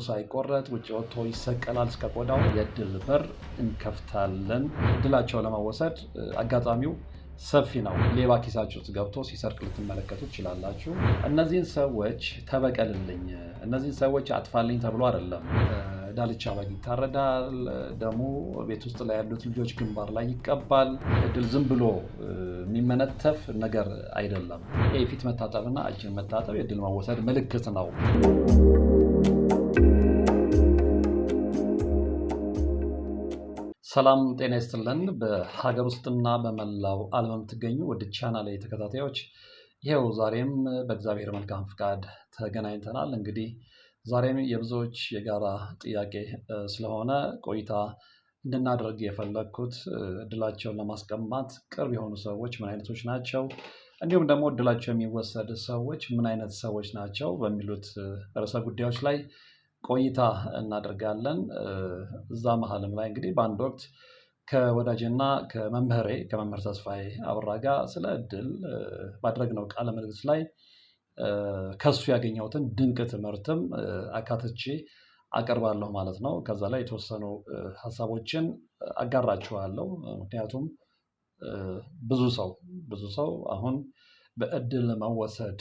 ሳይቆረጥ ውጭ ወጥቶ ይሰቀላል እስከ ቆዳው። የእድል በር እንከፍታለን። እድላቸው ለመወሰድ አጋጣሚው ሰፊ ነው። ሌባ ኪሳችሁ ውስጥ ገብቶ ሲሰርቅ ልትመለከቱ ትችላላችሁ። እነዚህን ሰዎች ተበቀልልኝ፣ እነዚህን ሰዎች አጥፋልኝ ተብሎ አይደለም። ዳልቻ በግ ይታረዳል፣ ደሙ ቤት ውስጥ ላይ ያሉት ልጆች ግንባር ላይ ይቀባል። እድል ዝም ብሎ የሚመነተፍ ነገር አይደለም። የፊት መታጠብና እጅን መታጠብ የእድል መወሰድ ምልክት ነው። ሰላም ጤና ይስጥልን። በሀገር ውስጥና በመላው ዓለም የምትገኙ ወደ ቻናሌ ተከታታዮች ይሄው ዛሬም በእግዚአብሔር መልካም ፍቃድ ተገናኝተናል። እንግዲህ ዛሬም የብዙዎች የጋራ ጥያቄ ስለሆነ ቆይታ እንድናደርግ የፈለግኩት እድላቸውን ለማስቀማት ቅርብ የሆኑ ሰዎች ምን አይነቶች ናቸው፣ እንዲሁም ደግሞ እድላቸው የሚወሰድ ሰዎች ምን አይነት ሰዎች ናቸው በሚሉት ርዕሰ ጉዳዮች ላይ ቆይታ እናደርጋለን። እዛ መሀልም ላይ እንግዲህ በአንድ ወቅት ከወዳጅና ከመምህር ተስፋዬ አበራ ጋር ስለ እድል ባደረግነው ቃለ ምልልስ ላይ ከሱ ያገኘሁትን ድንቅ ትምህርትም አካትቼ አቀርባለሁ ማለት ነው። ከዛ ላይ የተወሰኑ ሀሳቦችን አጋራችኋለሁ። ምክንያቱም ብዙ ሰው አሁን በእድል መወሰድ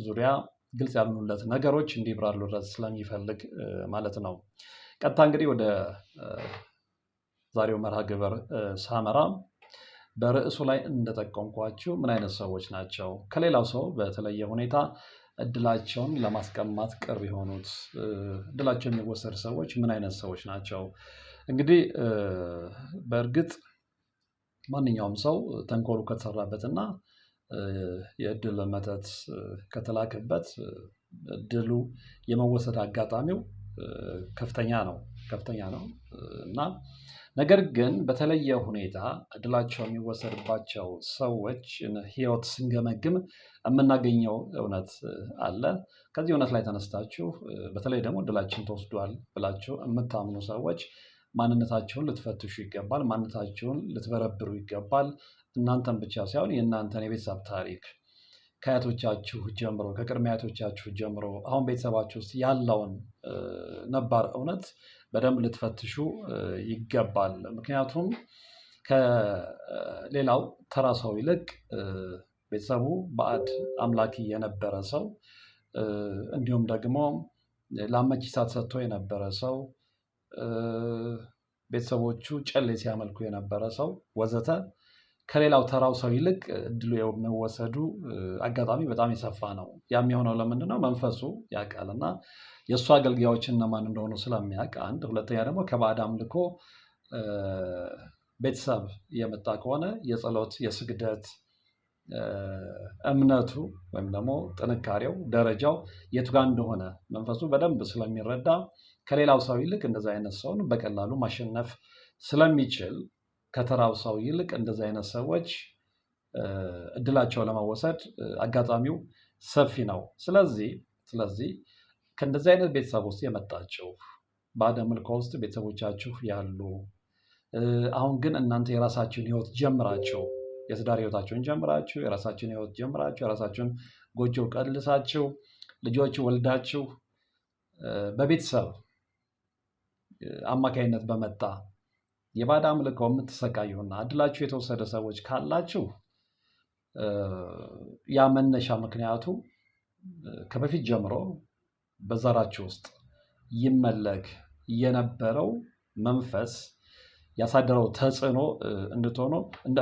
ዙሪያ ግልጽ ያልሆኑለት ነገሮች እንዲብራሩለት ስለሚፈልግ ማለት ነው። ቀጥታ እንግዲህ ወደ ዛሬው መርሃ ግብር ሳመራ በርዕሱ ላይ እንደጠቆምኳችሁ ምን አይነት ሰዎች ናቸው ከሌላው ሰው በተለየ ሁኔታ እድላቸውን ለማስቀማት ቅርብ የሆኑት፣ እድላቸው የሚወሰድ ሰዎች ምን አይነት ሰዎች ናቸው? እንግዲህ በእርግጥ ማንኛውም ሰው ተንኮሉ ከተሰራበትና የእድል መተት ከተላከበት እድሉ የመወሰድ አጋጣሚው ከፍተኛ ነው እና ነገር ግን በተለየ ሁኔታ እድላቸው የሚወሰድባቸው ሰዎች ህይወት ስንገመግም የምናገኘው እውነት አለ። ከዚህ እውነት ላይ ተነስታችሁ በተለይ ደግሞ እድላችን ተወስዷል ብላችሁ የምታምኑ ሰዎች ማንነታችሁን ልትፈትሹ ይገባል። ማንነታችሁን ልትበረብሩ ይገባል። እናንተን ብቻ ሳይሆን የእናንተን የቤተሰብ ታሪክ ከአያቶቻችሁ ጀምሮ ከቅድመ አያቶቻችሁ ጀምሮ አሁን ቤተሰባችሁ ውስጥ ያለውን ነባር እውነት በደንብ ልትፈትሹ ይገባል። ምክንያቱም ከሌላው ተራ ሰው ይልቅ ቤተሰቡ ባዕድ አምላኪ የነበረ ሰው፣ እንዲሁም ደግሞ ለአመቺሳት ሰጥቶ የነበረ ሰው፣ ቤተሰቦቹ ጨሌ ሲያመልኩ የነበረ ሰው ወዘተ ከሌላው ተራው ሰው ይልቅ እድሉ የመወሰዱ አጋጣሚ በጣም የሰፋ ነው። ያም የሆነው ለምንድን ነው? መንፈሱ ያውቃል እና የእሱ አገልጋዮች እነማን እንደሆኑ ስለሚያውቅ አንድ፣ ሁለተኛ ደግሞ ከባዕድ አምልኮ ቤተሰብ የመጣ ከሆነ የጸሎት የስግደት እምነቱ ወይም ደግሞ ጥንካሬው ደረጃው የቱ ጋር እንደሆነ መንፈሱ በደንብ ስለሚረዳ ከሌላው ሰው ይልቅ እንደዚህ አይነት ሰውን በቀላሉ ማሸነፍ ስለሚችል ከተራው ሰው ይልቅ እንደዚህ አይነት ሰዎች እድላቸው ለመወሰድ አጋጣሚው ሰፊ ነው። ስለዚህ ከእንደዚህ አይነት ቤተሰብ ውስጥ የመጣችሁ ባዕድ አምልኮ ውስጥ ቤተሰቦቻችሁ ያሉ፣ አሁን ግን እናንተ የራሳችሁን ህይወት ጀምራችሁ የትዳር ህይወታችሁን ጀምራችሁ የራሳችሁን ህይወት ጀምራችሁ የራሳችሁን ጎጆ ቀልሳችሁ ልጆች ወልዳችሁ በቤተሰብ አማካይነት በመጣ የባዕድ አምልኮ የምትሰቃዩና እድላችሁ የተወሰደ ሰዎች ካላችሁ ያ መነሻ ምክንያቱ ከበፊት ጀምሮ በዘራችሁ ውስጥ ይመለክ የነበረው መንፈስ ያሳደረው ተጽዕኖ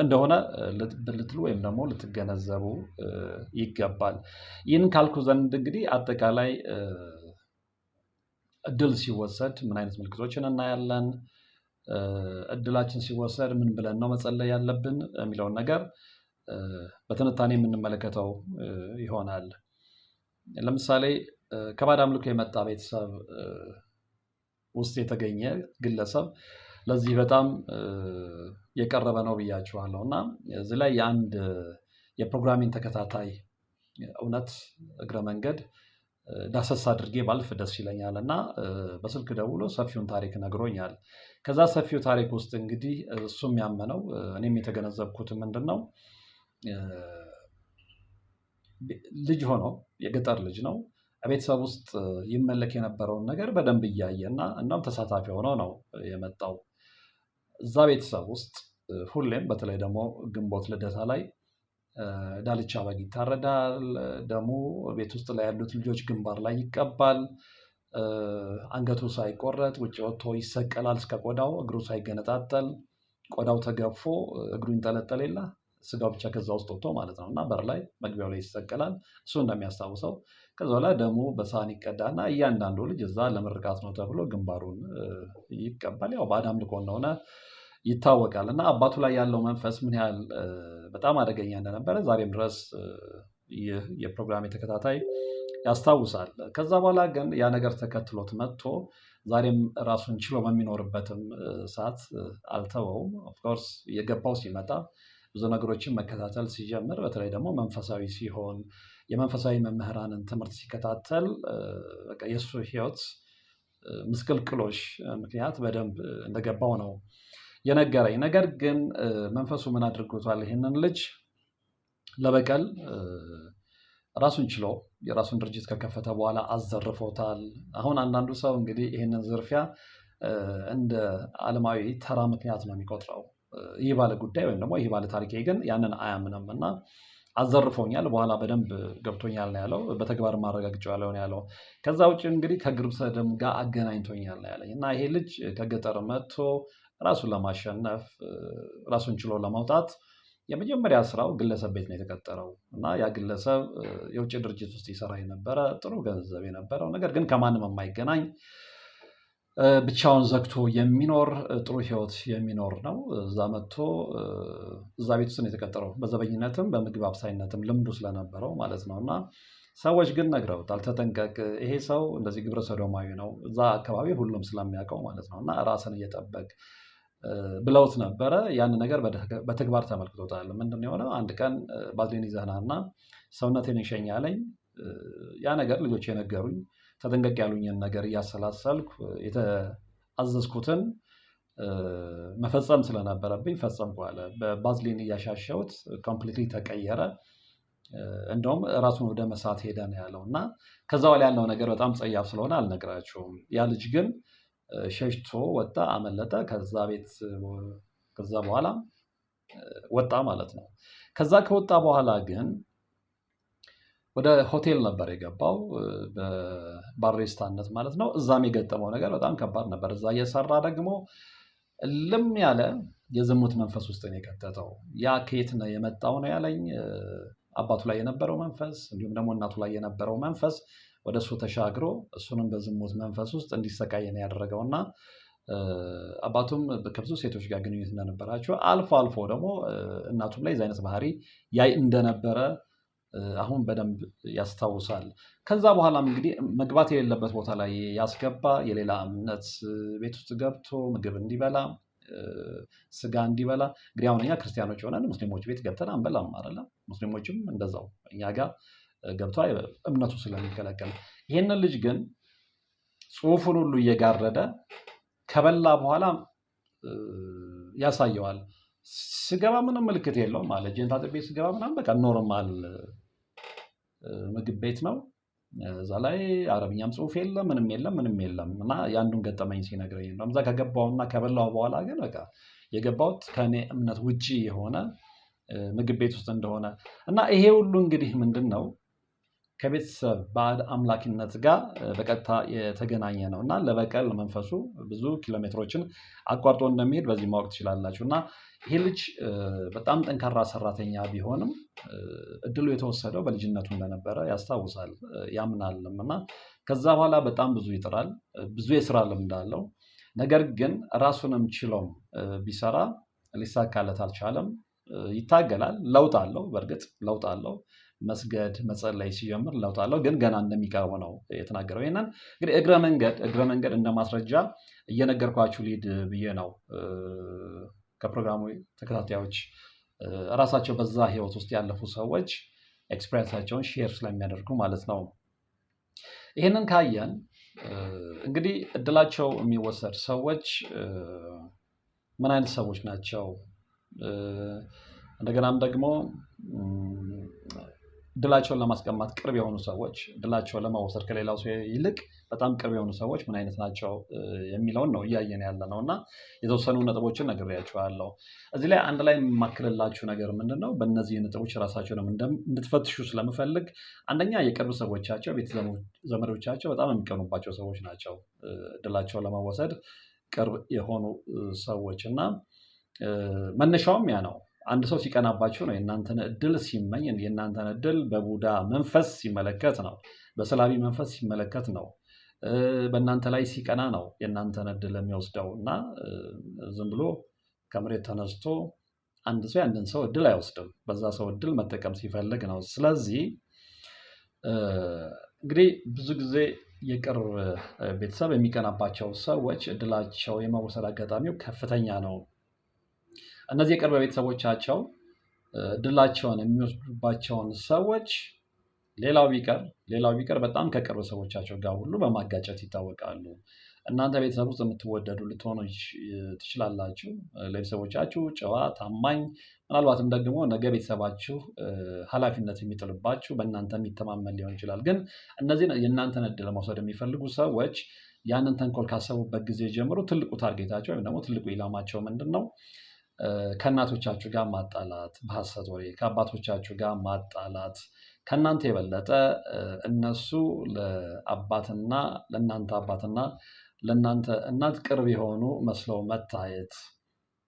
እንደሆነ ልትሉ ወይም ደግሞ ልትገነዘቡ ይገባል። ይህን ካልኩ ዘንድ እንግዲህ አጠቃላይ እድል ሲወሰድ ምን አይነት ምልክቶችን እናያለን፣ እድላችን ሲወሰድ ምን ብለን ነው መጸለይ ያለብን የሚለውን ነገር በትንታኔ የምንመለከተው ይሆናል። ለምሳሌ ከባዕድ አምልኮ የመጣ ቤተሰብ ውስጥ የተገኘ ግለሰብ ለዚህ በጣም የቀረበ ነው ብያችኋለሁ እና እዚህ ላይ የአንድ የፕሮግራሚንግ ተከታታይ እውነት እግረ መንገድ ዳሰስ አድርጌ ባልፍ ደስ ይለኛል እና በስልክ ደውሎ ሰፊውን ታሪክ ነግሮኛል። ከዛ ሰፊው ታሪክ ውስጥ እንግዲህ እሱም ያመነው እኔም የተገነዘብኩት ምንድን ነው፣ ልጅ ሆኖ የገጠር ልጅ ነው፣ ቤተሰብ ውስጥ ይመለክ የነበረውን ነገር በደንብ እያየና እናም ተሳታፊ ሆኖ ነው የመጣው። እዛ ቤተሰብ ውስጥ ሁሌም በተለይ ደግሞ ግንቦት ልደታ ላይ ዳልቻ በግ ይታረዳል። ደሙ ቤት ውስጥ ላይ ያሉት ልጆች ግንባር ላይ ይቀባል። አንገቱ ሳይቆረጥ ውጭ ወጥቶ ይሰቀላል እስከ ቆዳው እግሩ ሳይገነጣጠል ቆዳው ተገፎ እግሩ ይንጠለጠል የለ ስጋው ብቻ ከዛ ውስጥ ወጥቶ ማለት ነው። እና በር ላይ መግቢያው ላይ ይሰቀላል። እሱ እንደሚያስታውሰው ከዛ በኋላ ደሙ በሳህን ይቀዳና እያንዳንዱ ልጅ እዛ ለምርቃት ነው ተብሎ ግንባሩን ይቀባል። ያው ባዕድ አምልኮ እንደሆነ ይታወቃል። እና አባቱ ላይ ያለው መንፈስ ምን ያህል በጣም አደገኛ እንደነበረ ዛሬም ድረስ ይህ የፕሮግራም ተከታታይ ያስታውሳል። ከዛ በኋላ ግን ያ ነገር ተከትሎት መጥቶ ዛሬም ራሱን ችሎ በሚኖርበትም ሰዓት አልተወውም። ኦፍኮርስ የገባው ሲመጣ ብዙ ነገሮችን መከታተል ሲጀምር በተለይ ደግሞ መንፈሳዊ ሲሆን የመንፈሳዊ መምህራንን ትምህርት ሲከታተል በቃ የእሱ ህይወት ምስቅልቅሎሽ ምክንያት በደንብ እንደገባው ነው የነገረኝ። ነገር ግን መንፈሱ ምን አድርጎታል? ይህንን ልጅ ለበቀል ራሱን ችሎ የራሱን ድርጅት ከከፈተ በኋላ አዘርፎታል። አሁን አንዳንዱ ሰው እንግዲህ ይህንን ዝርፊያ እንደ ዓለማዊ ተራ ምክንያት ነው የሚቆጥረው። ይህ ባለ ጉዳይ ወይም ደግሞ ይህ ባለ ታሪኬ ግን ያንን አያምንም እና አዘርፎኛል፣ በኋላ በደንብ ገብቶኛል ነው ያለው። በተግባር ማረጋግጫለሁ ነው ያለው። ከዛ ውጭ እንግዲህ ከግብረ ሰዶም ጋር አገናኝቶኛል ነው ያለኝ። እና ይሄ ልጅ ከገጠር መጥቶ ራሱን ለማሸነፍ ራሱን ችሎ ለማውጣት የመጀመሪያ ስራው ግለሰብ ቤት ነው የተቀጠረው። እና ያ ግለሰብ የውጭ ድርጅት ውስጥ ይሰራ የነበረ ጥሩ ገንዘብ የነበረው ነገር ግን ከማንም የማይገናኝ ብቻውን ዘግቶ የሚኖር ጥሩ ህይወት የሚኖር ነው። እዛ መጥቶ እዛ ቤት ውስጥ ነው የተቀጠረው። በዘበኝነትም በምግብ አብሳይነትም ልምዱ ስለነበረው ማለት ነው። እና ሰዎች ግን ነግረውታል፣ ተጠንቀቅ፣ ይሄ ሰው እንደዚህ ግብረ ሰዶማዊ ነው፣ እዛ አካባቢ ሁሉም ስለሚያውቀው ማለት ነው። እና ራስን እየጠበቅ ብለውት ነበረ። ያን ነገር በተግባር ተመልክቶታል። ምንድን የሆነው? አንድ ቀን ባዝሊን ይዘህና እና ሰውነቴን ይሸኝ አለኝ። ያ ነገር ልጆች የነገሩኝ ተጠንቀቅ ያሉኝን ነገር እያሰላሰልኩ የተአዘዝኩትን መፈጸም ስለነበረብኝ ፈጸምኩ አለ። በባዝሊን እያሻሸሁት ኮምፕሊትሊ ተቀየረ። እንደውም ራሱን ወደ መሳት ሄደ ነው ያለው። እና ከዛ በኋላ ያለው ነገር በጣም ጸያፍ ስለሆነ አልነግራችሁም። ያ ልጅ ግን ሸሽቶ ወጣ፣ አመለጠ። ከዛ በኋላ ወጣ ማለት ነው። ከዛ ከወጣ በኋላ ግን ወደ ሆቴል ነበር የገባው፣ በባሪስታነት ማለት ነው። እዛም የገጠመው ነገር በጣም ከባድ ነበር። እዛ እየሰራ ደግሞ ልም ያለ የዝሙት መንፈስ ውስጥ ነው የከተተው። ያ ከየት ነው የመጣው ነው ያለኝ። አባቱ ላይ የነበረው መንፈስ እንዲሁም ደግሞ እናቱ ላይ የነበረው መንፈስ ወደ እሱ ተሻግሮ እሱንም በዝሙት መንፈስ ውስጥ እንዲሰቃይ ነው ያደረገው። እና አባቱም ከብዙ ሴቶች ጋር ግንኙነት እንደነበራቸው አልፎ አልፎ ደግሞ እናቱም ላይ የዚህ አይነት ባህሪ ያይ እንደነበረ አሁን በደንብ ያስታውሳል። ከዛ በኋላም እንግዲህ መግባት የሌለበት ቦታ ላይ ያስገባ፣ የሌላ እምነት ቤት ውስጥ ገብቶ ምግብ እንዲበላ፣ ስጋ እንዲበላ። እንግዲህ አሁን እኛ ክርስቲያኖች ሆነን ሙስሊሞች ቤት ገብተን አንበላም አይደለም። ሙስሊሞችም እንደዛው እኛ ጋር ገብቶ እምነቱ ስለሚከለከል፣ ይህንን ልጅ ግን ጽሑፉን ሁሉ እየጋረደ ከበላ በኋላ ያሳየዋል። ስገባ ምንም ምልክት የለውም ማለት ጀንታ ቤት ስገባ ምናምን በቃ ኖርማል ምግብ ቤት ነው። እዛ ላይ አረብኛም ጽሑፍ የለም፣ ምንም የለም። እና የአንዱን ገጠመኝ ሲነግረኝ ነው። እዛ ከገባውና ከበላው በኋላ ግን በቃ የገባሁት ከእኔ እምነት ውጪ የሆነ ምግብ ቤት ውስጥ እንደሆነ እና ይሄ ሁሉ እንግዲህ ምንድን ነው ከቤተሰብ ባዕድ አምላኪነት ጋር በቀጥታ የተገናኘ ነው። እና ለበቀል መንፈሱ ብዙ ኪሎሜትሮችን አቋርጦ እንደሚሄድ በዚህ ማወቅ ትችላላችሁ። እና ይሄ ልጅ በጣም ጠንካራ ሰራተኛ ቢሆንም እድሉ የተወሰደው በልጅነቱ እንደነበረ ያስታውሳል፣ ያምናልም። እና ከዛ በኋላ በጣም ብዙ ይጥራል፣ ብዙ የስራ ልምድ አለው። ነገር ግን ራሱንም ችሎም ቢሰራ ሊሳካለት አልቻለም። ይታገላል፣ ለውጥ አለው፣ በእርግጥ ለውጥ አለው። መስገድ መጸለይ ሲጀምር ለውጥ አለው፣ ግን ገና እንደሚቀርብ ነው የተናገረው። ይሄንን እንግዲህ እግረ መንገድ እንደ ማስረጃ እየነገርኳችሁ ሊድ ብዬ ነው። ከፕሮግራሙ ተከታታዮች ራሳቸው በዛ ህይወት ውስጥ ያለፉ ሰዎች ኤክስፒሪየንሳቸውን ሼር ስለሚያደርጉ ማለት ነው። ይህንን ካየን እንግዲህ እድላቸው የሚወሰድ ሰዎች ምን አይነት ሰዎች ናቸው? እንደገናም ደግሞ ድላቸውን ለማስቀማት ቅርብ የሆኑ ሰዎች፣ ድላቸውን ለመውሰድ ከሌላው ሰው ይልቅ በጣም ቅርብ የሆኑ ሰዎች ምን አይነት ናቸው የሚለውን ነው እያየን ያለ ነው እና የተወሰኑ ነጥቦችን ነግሬያችኋለሁ። እዚህ ላይ አንድ ላይ የማክልላችሁ ነገር ምንድን ነው? በእነዚህ ነጥቦች ራሳቸውን እንድትፈትሹ ስለምፈልግ፣ አንደኛ የቅርብ ሰዎቻቸው፣ ቤተ ዘመዶቻቸው በጣም የሚቀኑባቸው ሰዎች ናቸው። ድላቸውን ለመወሰድ ቅርብ የሆኑ ሰዎች እና መነሻውም ያ ነው። አንድ ሰው ሲቀናባችሁ ነው። የእናንተን እድል ሲመኝ፣ የእናንተን እድል በቡዳ መንፈስ ሲመለከት ነው። በሰላቢ መንፈስ ሲመለከት ነው። በእናንተ ላይ ሲቀና ነው የእናንተን እድል የሚወስደው እና ዝም ብሎ ከመሬት ተነስቶ አንድ ሰው ያንን ሰው እድል አይወስድም። በዛ ሰው እድል መጠቀም ሲፈልግ ነው። ስለዚህ እንግዲህ ብዙ ጊዜ የቅርብ ቤተሰብ የሚቀናባቸው ሰዎች እድላቸው የመወሰድ አጋጣሚው ከፍተኛ ነው። እነዚህ የቅርብ ቤተሰቦቻቸው እድላቸውን የሚወስዱባቸውን ሰዎች ሌላው ቢቀር በጣም ከቅርብ ሰዎቻቸው ጋር ሁሉ በማጋጨት ይታወቃሉ። እናንተ ቤተሰብ ውስጥ የምትወደዱ ልትሆኑ ትችላላችሁ። ለቤተሰቦቻችሁ ጨዋ፣ ታማኝ፣ ምናልባትም ደግሞ ነገ ቤተሰባችሁ ኃላፊነት የሚጥልባችሁ በእናንተ የሚተማመን ሊሆን ይችላል። ግን እነዚህ የእናንተን እድል መውሰድ የሚፈልጉ ሰዎች ያንን ተንኮል ካሰቡበት ጊዜ ጀምሮ ትልቁ ታርጌታቸው ወይም ደግሞ ትልቁ ኢላማቸው ምንድን ነው? ከእናቶቻችሁ ጋር ማጣላት፣ በሐሰት ወሬ ከአባቶቻችሁ ጋር ማጣላት፣ ከእናንተ የበለጠ እነሱ ለእናንተ አባትና ለእናንተ እናት ቅርብ የሆኑ መስለው መታየት፣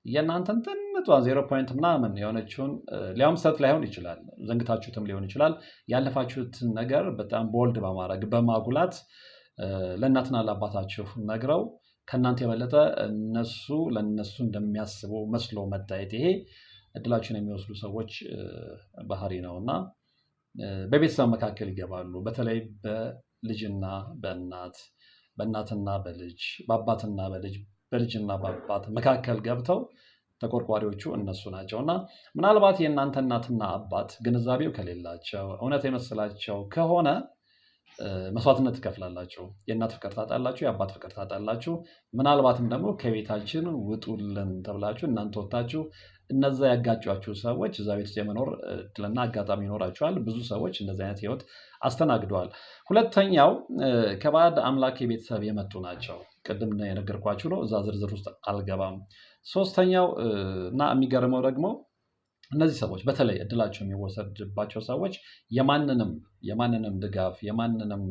የእናንተን ትንሿን 0 ፖይንት ምናምን የሆነችውን ሊያውም ሰት ላይሆን ይችላል፣ ዘንግታችሁትም ሊሆን ይችላል፣ ያለፋችሁትን ነገር በጣም ቦልድ በማድረግ በማጉላት ለእናትና ለአባታችሁ ነግረው ከእናንተ የበለጠ እነሱ ለእነሱ እንደሚያስቡ መስሎ መታየት፣ ይሄ እድላችሁን የሚወስዱ ሰዎች ባህሪ ነው እና በቤተሰብ መካከል ይገባሉ። በተለይ በልጅና በእናት፣ በእናትና በልጅ፣ በአባትና በልጅ፣ በልጅና በአባት መካከል ገብተው ተቆርቋሪዎቹ እነሱ ናቸው እና ምናልባት የእናንተ እናትና አባት ግንዛቤው ከሌላቸው፣ እውነት የመሰላቸው ከሆነ መስዋዕትነት ትከፍላላችሁ። የእናት ፍቅር ታጣላችሁ፣ የአባት ፍቅር ታጣላችሁ። ምናልባትም ደግሞ ከቤታችን ውጡልን ተብላችሁ እናንተ ወጥታችሁ እነዛ ያጋጯችሁ ሰዎች እዛ ቤት ውስጥ የመኖር እድልና አጋጣሚ ይኖራቸዋል። ብዙ ሰዎች እንደዚህ አይነት ህይወት አስተናግደዋል። ሁለተኛው ከባዕድ አምላክ ቤተሰብ የመጡ ናቸው። ቅድም የነገርኳችሁ ነው፣ እዛ ዝርዝር ውስጥ አልገባም። ሶስተኛው እና የሚገርመው ደግሞ እነዚህ ሰዎች በተለይ እድላቸው የሚወሰድባቸው ሰዎች የማንንም ድጋፍ የማንንም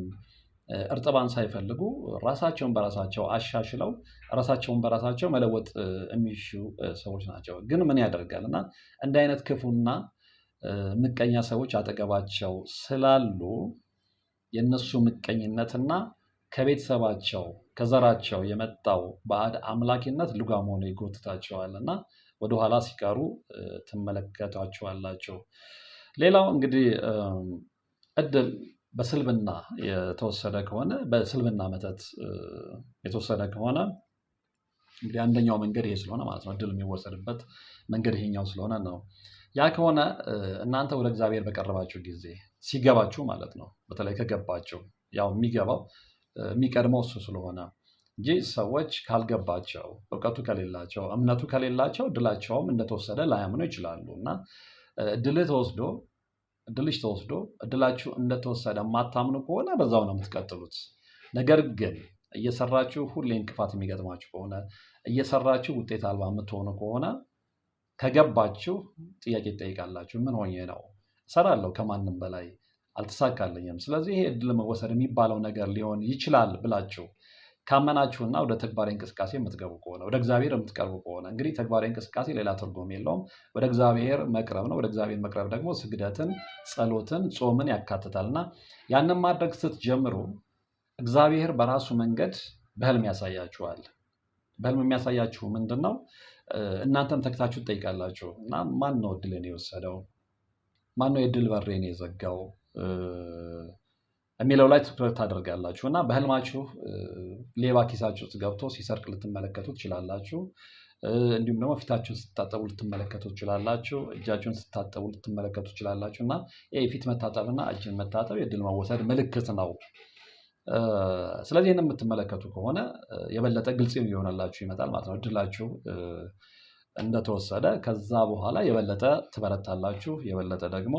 እርጥባን ሳይፈልጉ ራሳቸውን በራሳቸው አሻሽለው ራሳቸውን በራሳቸው መለወጥ የሚሹ ሰዎች ናቸው። ግን ምን ያደርጋል እና እንዲህ አይነት ክፉና ምቀኛ ሰዎች አጠገባቸው ስላሉ የእነሱ ምቀኝነትና ከቤተሰባቸው ከዘራቸው የመጣው ባዕድ አምላኪነት ልጓም ሆኖ ይጎትታቸዋል እና ወደኋላ ሲቀሩ ትመለከቷቸዋላችሁ። ሌላው እንግዲህ እድል በስልብና የተወሰደ ከሆነ በስልብና መተት የተወሰደ ከሆነ እንግዲህ አንደኛው መንገድ ይሄ ስለሆነ ማለት ነው። እድል የሚወሰድበት መንገድ ይሄኛው ስለሆነ ነው። ያ ከሆነ እናንተ ወደ እግዚአብሔር በቀረባችሁ ጊዜ ሲገባችሁ ማለት ነው። በተለይ ከገባችሁ ያው የሚቀድመው እሱ ስለሆነ እንጂ ሰዎች ካልገባቸው፣ እውቀቱ ከሌላቸው፣ እምነቱ ከሌላቸው እድላቸውም እንደተወሰደ ላያምኑ ይችላሉ እና እድልሽ ተወስዶ እድላችሁ እንደተወሰደ የማታምኑ ከሆነ በዛው ነው የምትቀጥሉት። ነገር ግን እየሰራችሁ ሁሌ እንቅፋት የሚገጥማችሁ ከሆነ፣ እየሰራችሁ ውጤት አልባ የምትሆኑ ከሆነ ከገባችሁ ጥያቄ ትጠይቃላችሁ። ምን ሆኜ ነው? እሰራለሁ ከማንም በላይ አልተሳካልኝም። ስለዚህ ይሄ እድል መወሰድ የሚባለው ነገር ሊሆን ይችላል ብላችሁ ካመናችሁና ወደ ተግባራዊ እንቅስቃሴ የምትገቡ ከሆነ፣ ወደ እግዚአብሔር የምትቀርቡ ከሆነ፣ እንግዲህ ተግባራዊ እንቅስቃሴ ሌላ ትርጉም የለውም፣ ወደ እግዚአብሔር መቅረብ ነው። ወደ እግዚአብሔር መቅረብ ደግሞ ስግደትን፣ ጸሎትን፣ ጾምን ያካትታል እና ያንን ማድረግ ስትጀምሩ እግዚአብሔር በራሱ መንገድ በህልም ያሳያችኋል። በህልም የሚያሳያችሁ ምንድን ነው? እናንተም ተግታችሁ ትጠይቃላችሁ እና ማን ነው እድልን የወሰደው? ማን ነው የእድል በሬን የዘጋው የሚለው ላይ ትኩረት ታደርጋላችሁ እና በህልማችሁ ሌባ ኪሳችሁ ውስጥ ገብቶ ሲሰርቅ ልትመለከቱ ትችላላችሁ። እንዲሁም ደግሞ ፊታችሁን ስትታጠቡ ልትመለከቱ ትችላላችሁ። እጃችሁን ስታጠቡ ልትመለከቱ ትችላላችሁ እና ፊት መታጠብና እጅን መታጠብ የእድል መወሰድ ምልክት ነው። ስለዚህ ይህን የምትመለከቱ ከሆነ የበለጠ ግልጽ እየሆነላችሁ ይመጣል ማለት ነው። እድላችሁ እንደተወሰደ ከዛ በኋላ የበለጠ ትበረታላችሁ፣ የበለጠ ደግሞ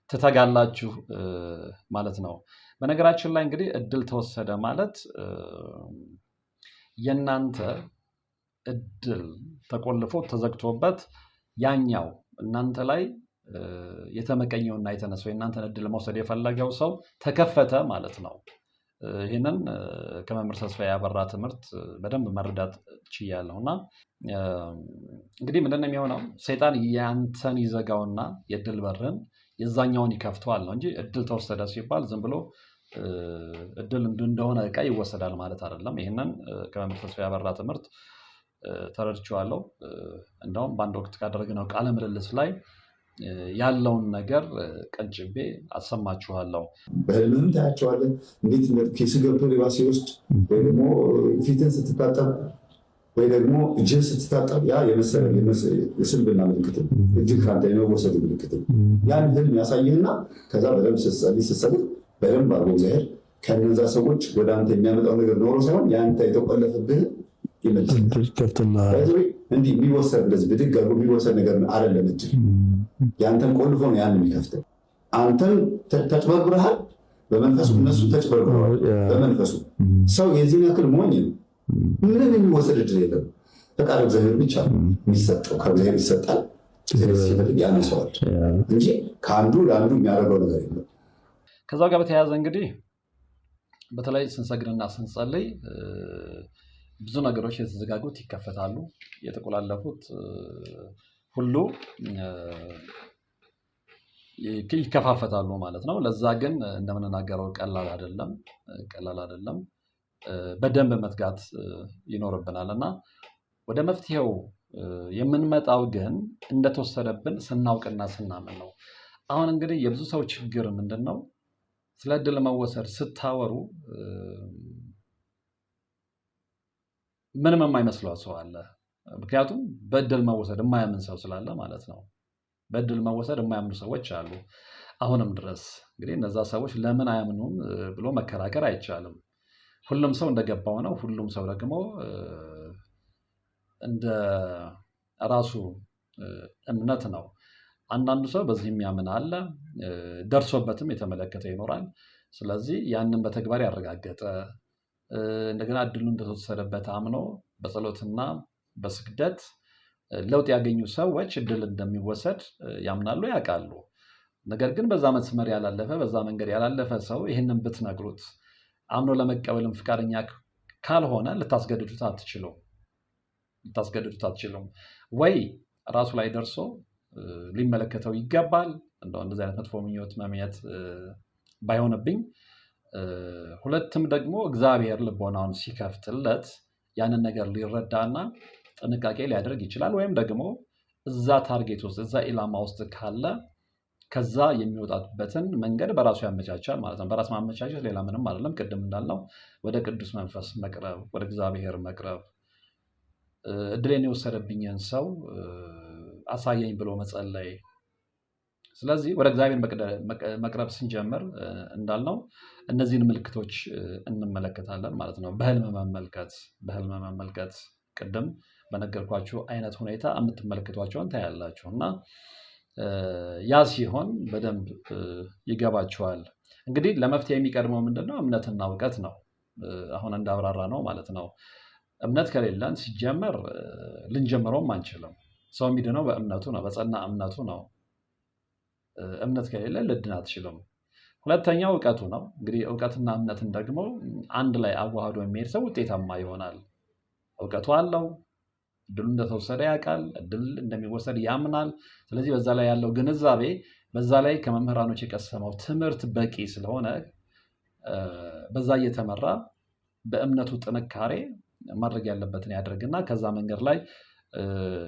ትተጋላችሁ ማለት ነው። በነገራችን ላይ እንግዲህ እድል ተወሰደ ማለት የእናንተ እድል ተቆልፎ ተዘግቶበት ያኛው እናንተ ላይ የተመቀኘውና የተነሳው የእናንተን እድል መውሰድ የፈለገው ሰው ተከፈተ ማለት ነው። ይህንን ከመምህር ተስፋዬ ያበራ ትምህርት በደንብ መረዳት ችያለሁ። እና እንግዲህ ምንድነው የሚሆነው? ሰይጣን ያንተን ይዘጋውና የእድል በርን የዛኛውን ይከፍተዋል ነው እንጂ እድል ተወሰደ ሲባል ዝም ብሎ እድል እንደሆነ እቃ ይወሰዳል ማለት አይደለም። ይህንን ከመምህር ተስፋዬ ያበራ ትምህርት ተረድቼዋለሁ። እንደውም በአንድ ወቅት ካደረግነው ቃለ ምልልስ ላይ ያለውን ነገር ቀንጭቤ አሰማችኋለሁ። በህልምህም ታያቸዋለህ። እንዴት ኬስ ገብቶ ሌባ ሲወስድ ወይ ደግሞ ፊትን ስትታጠብ ወይ ደግሞ እጅህን ስትታጠብ ያ የስንብና ምልክት እጅግ ከአንተ የመወሰድ ምልክት ያን ህልም ያሳይህና ከዛ በደንብ ስትሰግድ በደንብ አድርጎ እግዚአብሔር ከነዛ ሰዎች ወደ አንተ የሚያመጣው ነገር ኖሮ ሳይሆን የአንተ የተቆለፈብህን ይመልሳል። እንዲህ የሚወሰድ እንደዚህ ብድግ አድርጎ የሚወሰድ ነገር አይደለም። እድል የአንተን ቆልፎ ነው ያን የሚከፍተው። አንተን ተጭበርብረሃል በመንፈሱ፣ እነሱ ተጭበርብረዋል በመንፈሱ። ሰው የዚህን ያክል ሞኝ ነው። ምንም የሚወሰድ እድል የለም። ፈቃድ እግዚአብሔር ብቻ ነው የሚሰጠው። ከእግዚአብሔር ይሰጣል፣ ሲፈልግ ያነሰዋል እንጂ ከአንዱ ለአንዱ የሚያደርገው ነገር የለም። ከዛ ጋር በተያያዘ እንግዲህ በተለይ ስንሰግድና ስንጸልይ ብዙ ነገሮች የተዘጋጉት ይከፈታሉ፣ የተቆላለፉት ሁሉ ይከፋፈታሉ ማለት ነው። ለዛ ግን እንደምንናገረው ቀላል አይደለም። በደንብ መትጋት ይኖርብናል እና ወደ መፍትሄው የምንመጣው ግን እንደተወሰደብን ስናውቅና ስናምን ነው። አሁን እንግዲህ የብዙ ሰው ችግር ምንድን ነው? ስለ እድል መወሰድ ስታወሩ ምንም የማይመስለው ሰው አለ። ምክንያቱም በእድል መወሰድ የማያምን ሰው ስላለ ማለት ነው። በእድል መወሰድ የማያምኑ ሰዎች አሉ አሁንም ድረስ። እንግዲህ እነዛ ሰዎች ለምን አያምኑም ብሎ መከራከር አይቻልም። ሁሉም ሰው እንደገባው ነው። ሁሉም ሰው ደግሞ እንደ ራሱ እምነት ነው። አንዳንዱ ሰው በዚህ የሚያምን አለ፣ ደርሶበትም የተመለከተ ይኖራል። ስለዚህ ያንን በተግባር ያረጋገጠ እንደገና እድሉ እንደተወሰደበት አምኖ በጸሎትና በስግደት ለውጥ ያገኙ ሰዎች እድል እንደሚወሰድ ያምናሉ፣ ያውቃሉ። ነገር ግን በዛ መስመር ያላለፈ በዛ መንገድ ያላለፈ ሰው ይህንን ብትነግሩት አምኖ ለመቀበልም ፍቃደኛ ካልሆነ ልታስገድዱት አትችሉም። ወይ ራሱ ላይ ደርሶ ሊመለከተው ይገባል። እንደዚህ አይነት መጥፎ ምኞት መምኘት ባይሆንብኝ፣ ሁለትም ደግሞ እግዚአብሔር ልቦናውን ሲከፍትለት ያንን ነገር ሊረዳና ጥንቃቄ ሊያደርግ ይችላል። ወይም ደግሞ እዛ ታርጌት ውስጥ እዛ ኢላማ ውስጥ ካለ ከዛ የሚወጣበትን መንገድ በራሱ ያመቻቻል ማለት ነው። በራስ ማመቻቸት ሌላ ምንም አይደለም። ቅድም እንዳልነው ወደ ቅዱስ መንፈስ መቅረብ፣ ወደ እግዚአብሔር መቅረብ፣ እድሌን የወሰደብኝን ሰው አሳየኝ ብሎ መጸለይ። ስለዚህ ወደ እግዚአብሔር መቅረብ ስንጀምር እንዳልነው እነዚህን ምልክቶች እንመለከታለን ማለት ነው። በህልም መመልከት ቅድም በነገርኳችሁ አይነት ሁኔታ የምትመለከቷቸውን ታያላችሁ እና ያ ሲሆን በደንብ ይገባችኋል። እንግዲህ ለመፍትሄ የሚቀድመው ምንድነው? እምነትና እውቀት ነው። አሁን እንዳብራራ ነው ማለት ነው። እምነት ከሌለን ሲጀመር ልንጀምረውም አንችልም። ሰው የሚድነው በእምነቱ ነው፣ በጸና እምነቱ ነው። እምነት ከሌለ ልድን አትችልም። ሁለተኛው እውቀቱ ነው። እንግዲህ እውቀትና እምነትን ደግሞ አንድ ላይ አዋህዶ የሚሄድ ሰው ውጤታማ ይሆናል። እውቀቱ አለው፣ እድሉ እንደተወሰደ ያውቃል፣ እድል እንደሚወሰድ ያምናል። ስለዚህ በዛ ላይ ያለው ግንዛቤ፣ በዛ ላይ ከመምህራኖች የቀሰመው ትምህርት በቂ ስለሆነ በዛ እየተመራ በእምነቱ ጥንካሬ ማድረግ ያለበትን ያደርግና ከዛ መንገድ ላይ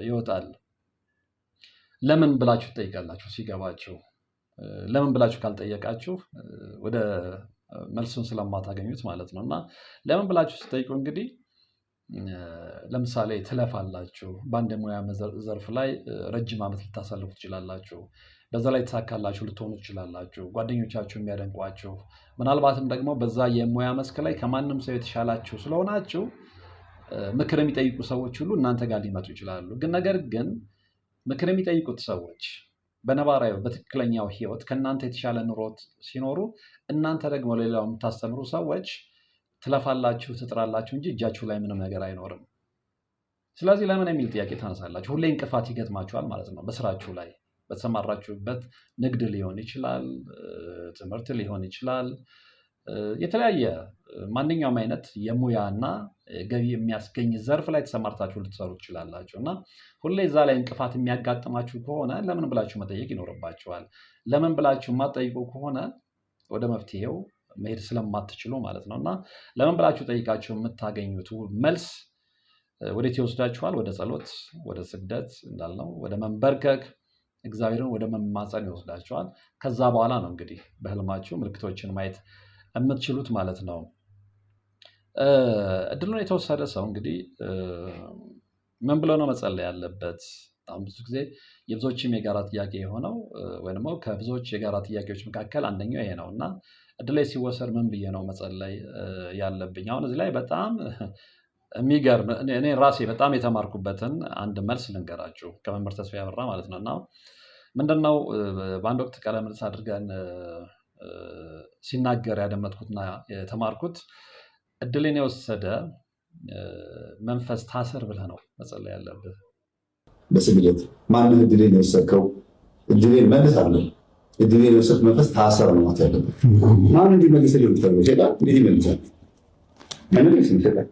ይወጣል። ለምን ብላችሁ ትጠይቃላችሁ ሲገባችሁ። ለምን ብላችሁ ካልጠየቃችሁ ወደ መልሱን ስለማታገኙት ማለት ነው። እና ለምን ብላችሁ ስጠይቁ እንግዲህ ለምሳሌ ትለፋላችሁ። በአንድ የሙያ ዘርፍ ላይ ረጅም ዓመት ልታሳልፉ ትችላላችሁ። በዛ ላይ ተሳካላችሁ ልትሆኑ ትችላላችሁ። ጓደኞቻችሁ የሚያደንቋችሁ፣ ምናልባትም ደግሞ በዛ የሙያ መስክ ላይ ከማንም ሰው የተሻላችሁ ስለሆናችሁ ምክር የሚጠይቁ ሰዎች ሁሉ እናንተ ጋር ሊመጡ ይችላሉ። ነገር ግን ምክር የሚጠይቁት ሰዎች በነባራዊ በትክክለኛው ህይወት ከእናንተ የተሻለ ኑሮት ሲኖሩ እናንተ ደግሞ ሌላው የምታስተምሩ ሰዎች ትለፋላችሁ፣ ትጥራላችሁ እንጂ እጃችሁ ላይ ምንም ነገር አይኖርም። ስለዚህ ለምን የሚል ጥያቄ ታነሳላችሁ። ሁሌ እንቅፋት ይገጥማችኋል ማለት ነው። በስራችሁ ላይ በተሰማራችሁበት ንግድ ሊሆን ይችላል፣ ትምህርት ሊሆን ይችላል፣ የተለያየ ማንኛውም አይነት የሙያና ገቢ የሚያስገኝ ዘርፍ ላይ ተሰማርታችሁ ልትሰሩ ትችላላችሁ እና ሁሌ እዛ ላይ እንቅፋት የሚያጋጥማችሁ ከሆነ ለምን ብላችሁ መጠየቅ ይኖርባችኋል። ለምን ብላችሁ የማትጠይቁ ከሆነ ወደ መፍትሄው መሄድ ስለማትችሉ ማለት ነው። እና ለምን ብላችሁ ጠይቃችሁ የምታገኙት መልስ ወዴት ይወስዳችኋል? ወደ ጸሎት፣ ወደ ስግደት እንዳልነው ወደ መንበርከክ፣ እግዚአብሔርን ወደ መማፀን ይወስዳችኋል። ከዛ በኋላ ነው እንግዲህ በህልማችሁ ምልክቶችን ማየት የምትችሉት ማለት ነው። እድሉን የተወሰደ ሰው እንግዲህ ምን ብሎ ነው መጸለይ ያለበት? በጣም ብዙ ጊዜ የብዙዎችም የጋራ ጥያቄ የሆነው ወይ ደግሞ ከብዙዎች የጋራ ጥያቄዎች መካከል አንደኛው ይሄ ነው እና እድል ላይ ሲወሰድ ምን ብዬ ነው መጸለይ ያለብኝ? አሁን እዚህ ላይ በጣም የሚገርም እኔ ራሴ በጣም የተማርኩበትን አንድ መልስ ልንገራችሁ ከመምህር ተስፋዬ አበራ ማለት ነው። እና ምንድነው በአንድ ወቅት ቃለ ምልልስ አድርገን ሲናገር ያደመጥኩትና የተማርኩት እድልን የወሰደ መንፈስ ታሰር ብለህ ነው መጸለይ ያለብህ። በስግደት ማነው እድሌን የወሰድከው? እድሌን መልስ አለ። እድሌን የወሰድክ መንፈስ ታሰር ነው ማለት ያለብህ። ማን እንዲመልስልህ የምትፈልገው? ሴጣን እንዴት ይመልሳል? መልስ ይሰጣል።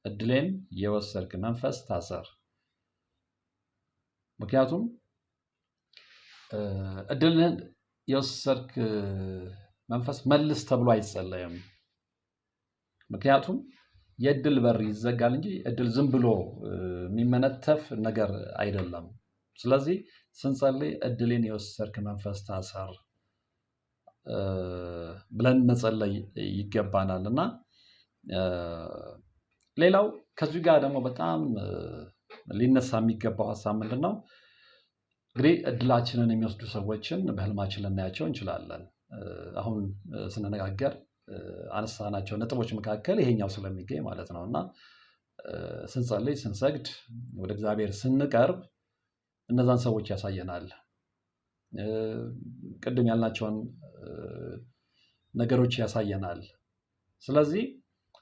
እድሌን የወሰድክ መንፈስ ታሰር። ምክንያቱም እድልን የወሰድክ መንፈስ መልስ ተብሎ አይጸለይም። ምክንያቱም የእድል በር ይዘጋል እንጂ እድል ዝም ብሎ የሚመነተፍ ነገር አይደለም። ስለዚህ ስንጸልይ እድሌን የወሰድክ መንፈስ ታሰር ብለን መጸለይ ይገባናል። እና ሌላው ከዚህ ጋር ደግሞ በጣም ሊነሳ የሚገባው ሀሳብ ምንድን ነው? እንግዲህ እድላችንን የሚወስዱ ሰዎችን በህልማችን ልናያቸው እንችላለን። አሁን ስንነጋገር አነሳናቸው ነጥቦች መካከል ይሄኛው ስለሚገኝ ማለት ነው። እና ስንጸልይ፣ ስንሰግድ፣ ወደ እግዚአብሔር ስንቀርብ እነዛን ሰዎች ያሳየናል። ቅድም ያልናቸውን ነገሮች ያሳየናል። ስለዚህ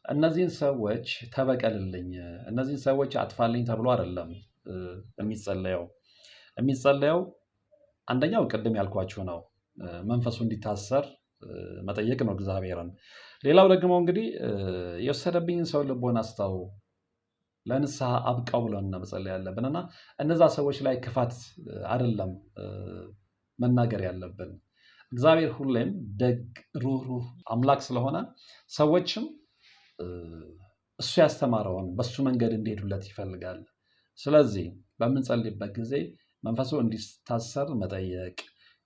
እነዚህን ሰዎች ተበቀልልኝ፣ እነዚህን ሰዎች አጥፋልኝ ተብሎ አይደለም የሚጸለየው አንደኛው ቅድም ያልኳችሁ ነው፣ መንፈሱ እንዲታሰር መጠየቅ ነው እግዚአብሔርን። ሌላው ደግሞ እንግዲህ የወሰደብኝን ሰው ልቦና ስጠው፣ ለንስሐ አብቃው ብለን መጸለይ ያለብን እና እነዛ ሰዎች ላይ ክፋት አይደለም መናገር ያለብን። እግዚአብሔር ሁሌም ደግ ሩህሩህ አምላክ ስለሆነ ሰዎችም እሱ ያስተማረውን በሱ መንገድ እንዲሄዱለት ይፈልጋል። ስለዚህ በምንጸልይበት ጊዜ መንፈሱ እንዲታሰር መጠየቅ።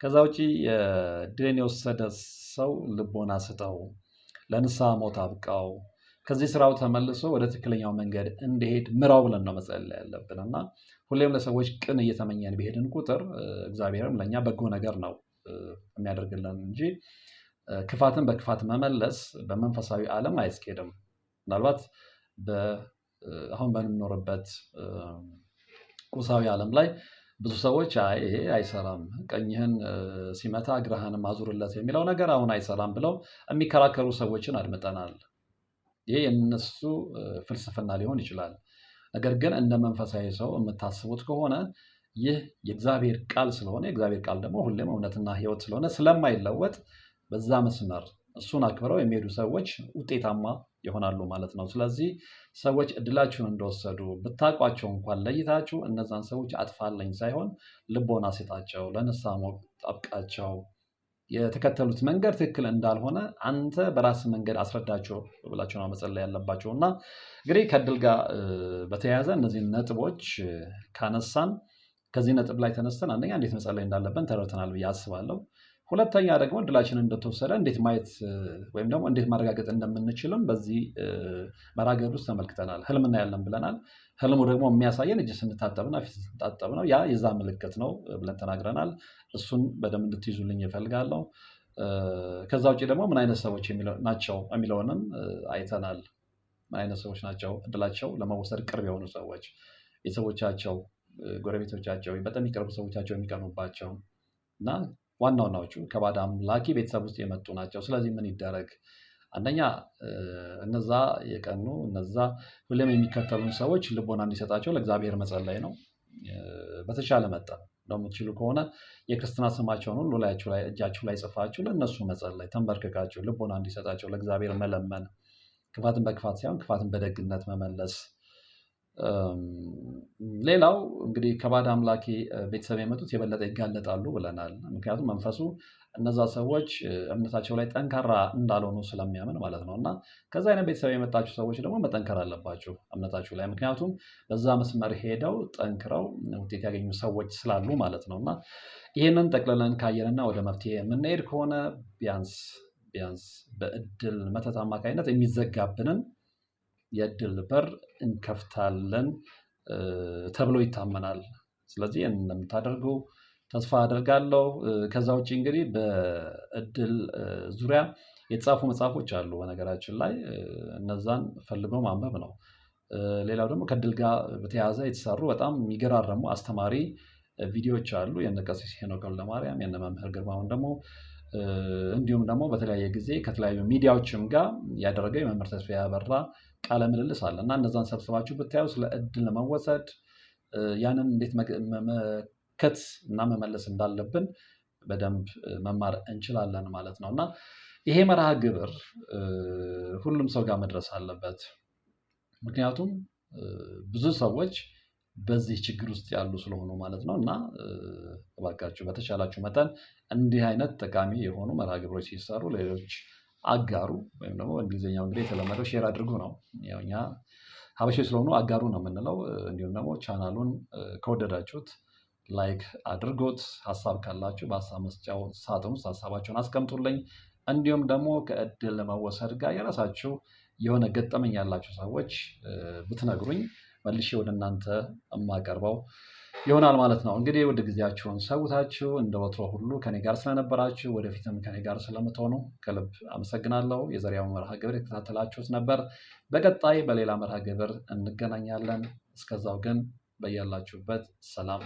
ከዛ ውጪ እድሌን የወሰደ ሰው ልቦና ስጠው፣ ለንስሐ ሞት አብቃው፣ ከዚህ ስራው ተመልሶ ወደ ትክክለኛው መንገድ እንዲሄድ ምራው ብለን ነው መጸለይ ያለብን እና ሁሌም ለሰዎች ቅን እየተመኘን ቢሄድን ቁጥር እግዚአብሔርም ለእኛ በጎ ነገር ነው የሚያደርግልን እንጂ ክፋትን በክፋት መመለስ በመንፈሳዊ ዓለም አያስኬድም። ምናልባት አሁን በምንኖርበት ቁሳዊ ዓለም ላይ ብዙ ሰዎች ይሄ አይሰራም፣ ቀኝህን ሲመታ ግራህንም አዙርለት የሚለው ነገር አሁን አይሰራም ብለው የሚከራከሩ ሰዎችን አድምጠናል። ይሄ የእነሱ ፍልስፍና ሊሆን ይችላል። ነገር ግን እንደ መንፈሳዊ ሰው የምታስቡት ከሆነ ይህ የእግዚአብሔር ቃል ስለሆነ የእግዚአብሔር ቃል ደግሞ ሁሌም እውነትና ሕይወት ስለሆነ ስለማይለወጥ በዛ መስመር እሱን አክብረው የሚሄዱ ሰዎች ውጤታማ ይሆናሉ ማለት ነው። ስለዚህ ሰዎች እድላችሁን እንደወሰዱ ብታውቋቸው እንኳን ለይታችሁ እነዛን ሰዎች አጥፋለኝ ሳይሆን ልቦና ስጣቸው፣ ለንስሐ ሞት አብቃቸው፣ የተከተሉት መንገድ ትክክል እንዳልሆነ አንተ በራስ መንገድ አስረዳቸው ብላችሁ ነው መጸለይ ያለባቸው። እና እንግዲህ ከእድል ጋር በተያያዘ እነዚህ ነጥቦች ካነሳን ከዚህ ነጥብ ላይ ተነስተን አንደኛ እንዴት መጸለይ እንዳለብን ተረድተናል ብዬ አስባለሁ። ሁለተኛ ደግሞ እድላችንን እንደተወሰደ እንዴት ማየት ወይም ደግሞ እንዴት ማረጋገጥ እንደምንችልም በዚህ መርሃ ግብር ውስጥ ተመልክተናል። ህልም እናያለን ብለናል። ህልሙ ደግሞ የሚያሳየን እጅ ስንታጠብና ፊት ስንታጠብ ነው። ያ የዛ ምልክት ነው ብለን ተናግረናል። እሱን በደንብ እንድትይዙልኝ እፈልጋለሁ። ከዛ ውጭ ደግሞ ምን አይነት ሰዎች ናቸው የሚለውንም አይተናል። ምን አይነት ሰዎች ናቸው? እድላቸው ለመወሰድ ቅርብ የሆኑ ሰዎች፣ ቤተሰቦቻቸው ጎረቤቶቻቸው፣ በጣም የሚቀርቡ ሰዎቻቸው የሚቀኑባቸው እና ዋና ዋናዎቹ ከባዕድ አምላኪ ቤተሰብ ውስጥ የመጡ ናቸው። ስለዚህ ምን ይደረግ? አንደኛ እነዛ የቀኑ እነዛ ሁሌም የሚከተሉን ሰዎች ልቦና እንዲሰጣቸው ለእግዚአብሔር መጸለይ ነው። በተቻለ መጠን እንደምትችሉ ከሆነ የክርስትና ስማቸውን ሁሉ ላያችሁ ላይ እጃችሁ ላይ ጽፋችሁ ለእነሱ መጸለይ፣ ተንበርክካችሁ ልቦና እንዲሰጣቸው ለእግዚአብሔር መለመን፣ ክፋትን በክፋት ሳይሆን ክፋትን በደግነት መመለስ። ሌላው እንግዲህ ከባዕድ አምላኪ ቤተሰብ የመጡት የበለጠ ይጋለጣሉ ብለናል። ምክንያቱም መንፈሱ እነዛ ሰዎች እምነታቸው ላይ ጠንካራ እንዳልሆኑ ስለሚያምን ማለት ነው። እና ከዛ አይነት ቤተሰብ የመጣችሁ ሰዎች ደግሞ መጠንከር አለባችሁ እምነታችሁ ላይ፣ ምክንያቱም በዛ መስመር ሄደው ጠንክረው ውጤት ያገኙ ሰዎች ስላሉ ማለት ነው። እና ይህንን ጠቅልለን ካየንና ወደ መፍትሄ የምንሄድ ከሆነ ቢያንስ በእድል መተት አማካኝነት የሚዘጋብንን የእድል በር እንከፍታለን ተብሎ ይታመናል። ስለዚህ እንደምታደርጉ ተስፋ አደርጋለሁ። ከዛ ውጭ እንግዲህ በእድል ዙሪያ የተጻፉ መጽሐፎች አሉ በነገራችን ላይ እነዛን ፈልጎ ማንበብ ነው። ሌላው ደግሞ ከእድል ጋር በተያያዘ የተሰሩ በጣም የሚገራረሙ አስተማሪ ቪዲዮዎች አሉ። የነ ቀሲስ ሄኖክ ወልደማርያም የነ መምህር ግርማውን ደግሞ እንዲሁም ደግሞ በተለያየ ጊዜ ከተለያዩ ሚዲያዎችም ጋር ያደረገው የመምህር ተስፋዬ አበራ ቃለ ምልልስ አለ እና እነዛን ሰብስባችሁ ብታዩ ስለ እድል መወሰድ ያንን እንዴት መመከት እና መመለስ እንዳለብን በደንብ መማር እንችላለን ማለት ነው። እና ይሄ መርሃ ግብር ሁሉም ሰው ጋር መድረስ አለበት። ምክንያቱም ብዙ ሰዎች በዚህ ችግር ውስጥ ያሉ ስለሆኑ ማለት ነው። እና እባካችሁ በተቻላችሁ መጠን እንዲህ አይነት ጠቃሚ የሆኑ መርሃ ግብሮች ሲሰሩ ሌሎች አጋሩ፣ ወይም ደግሞ እንግሊዝኛው እንግዲህ የተለመደው ሼር አድርጉ ነው። ያው እኛ ሀበሾች ስለሆኑ አጋሩ ነው የምንለው። እንዲሁም ደግሞ ቻናሉን ከወደዳችሁት ላይክ አድርጎት፣ ሀሳብ ካላችሁ በሀሳብ መስጫው ሳጥን ውስጥ ሀሳባችሁን አስቀምጡልኝ። እንዲሁም ደግሞ ከእድል መወሰድ ጋር የራሳችሁ የሆነ ገጠመኝ ያላችሁ ሰዎች ብትነግሩኝ መልሼ ወደ እናንተ የማቀርበው ይሆናል ማለት ነው። እንግዲህ ውድ ጊዜያችሁን ሰውታችሁ እንደ ወትሮ ሁሉ ከኔ ጋር ስለነበራችሁ ወደፊትም ከኔ ጋር ስለምትሆኑ ከልብ አመሰግናለሁ። የዛሬው መርሃ ግብር የተከታተላችሁት ነበር። በቀጣይ በሌላ መርሃ ግብር እንገናኛለን። እስከዛው ግን በያላችሁበት ሰላም